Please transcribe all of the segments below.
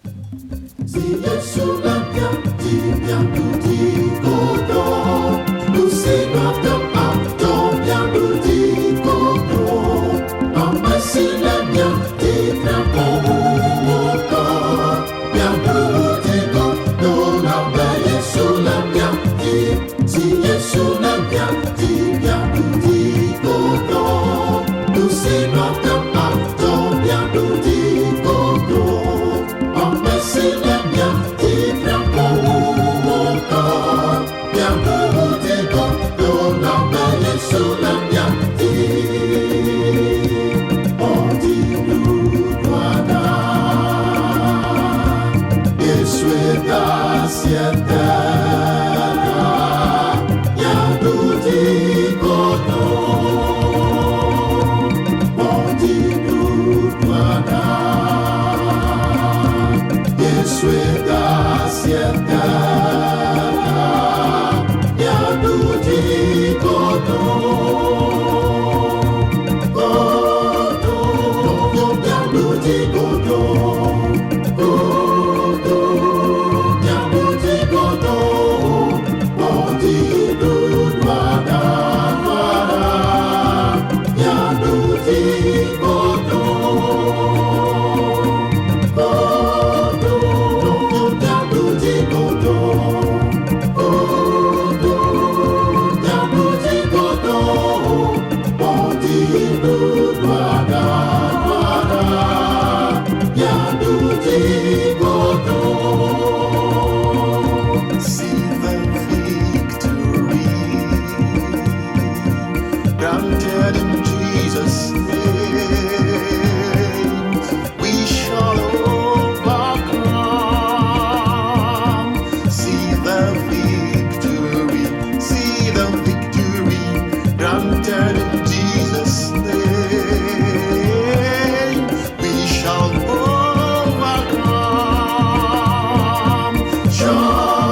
Si Yesu l'abbiamo godo, nous c'est notre pardon bien nous dit godo, en merci l'abbiamo encore, bien nous dit godo, non ben Yesu l'abbiamo, si Yesu l'abbiamo bien nous dit godo, nous c'est notre pardon bien nous dit godo, en merci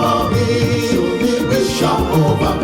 we shall overcome.